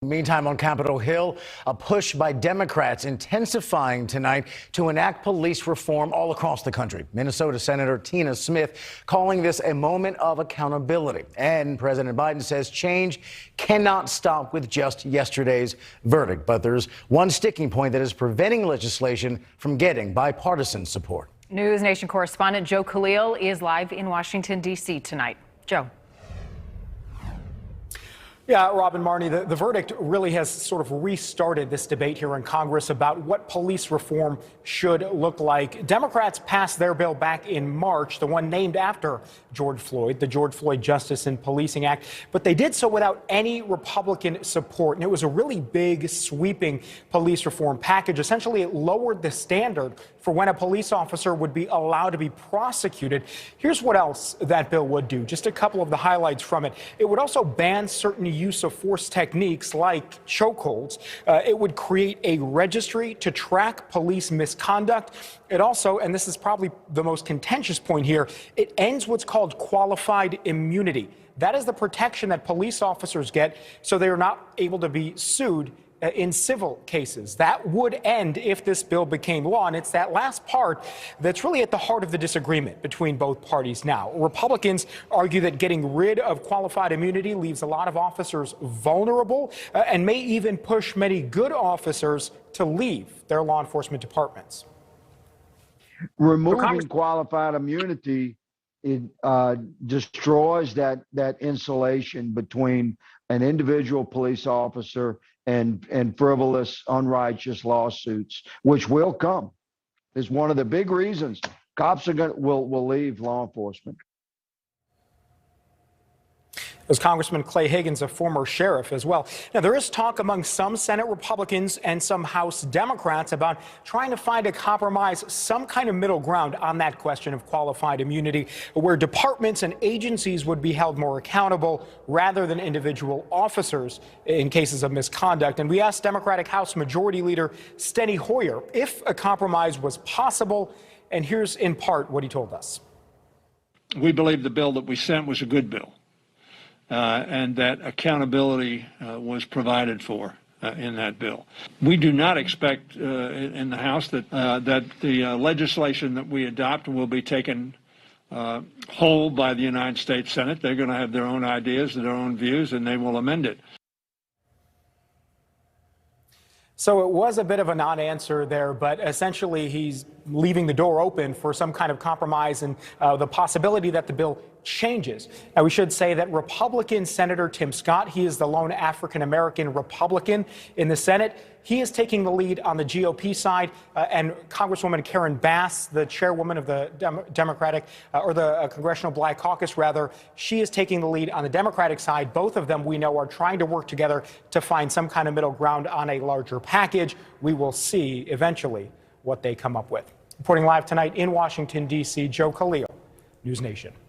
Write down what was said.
Meantime, on Capitol Hill, a push by Democrats intensifying tonight to enact police reform all across the country. Minnesota Senator Tina Smith calling this a moment of accountability. And President Biden says change cannot stop with just yesterday's verdict. But there's one sticking point that is preventing legislation from getting bipartisan support. NewsNation correspondent Joe Khalil is live in Washington, D.C. tonight. Joe. Yeah, Robin, Marnie, the verdict really has sort of restarted this debate here in Congress about what police reform should look like. Democrats passed their bill back in March, the one named after George Floyd, the George Floyd Justice and Policing Act, but they did so without any Republican support. And it was a really big, sweeping police reform package. Essentially, it lowered the standard for when a police officer would be allowed to be prosecuted. Here's what else that bill would do. Just a couple of the highlights from it. It would also ban certain use of force techniques like chokeholds. It would create a registry to track police misconduct. It also, and this is probably the most contentious point here, it ends what's called qualified immunity. That is the protection that police officers get so they are not able to be sued in civil cases. That would end if this bill became law, and it's that last part that's really at the heart of the disagreement between both parties now. Republicans argue that getting rid of qualified immunity leaves a lot of officers vulnerable and may even push many good officers to leave their law enforcement departments. Removing qualified immunity, it destroys that insulation between an individual police officer and frivolous, unrighteous lawsuits, which will come. Is one of the big reasons cops will leave law enforcement. As Congressman Clay Higgins, a former sheriff as well. Now, there is talk among some Senate Republicans and some House Democrats about trying to find a compromise, some kind of middle ground on that question of qualified immunity, where departments and agencies would be held more accountable rather than individual officers in cases of misconduct. And we asked Democratic House Majority Leader Steny Hoyer if a compromise was possible. And here's in part what he told us. We believe the bill that we sent was a good bill. And that accountability was provided for in that bill. We do not expect in the House that the legislation that we adopt will be taken whole by the United States Senate. They're going to have their own ideas, their own views, and they will amend it. So it was a bit of a non-answer there, but essentially he's leaving the door open for some kind of compromise and the possibility that the bill changes. Now, we should say that Republican Senator Tim Scott, he is the lone African-American Republican in the Senate. He is taking the lead on the GOP side, and Congresswoman Karen Bass, the chairwoman of the Democratic, or the Congressional Black Caucus, rather, she is taking the lead on the Democratic side. Both of them, we know, are trying to work together to find some kind of middle ground on a larger package. We will see eventually what they come up with. Reporting live tonight in Washington, D.C., Joe Khalil, NewsNation.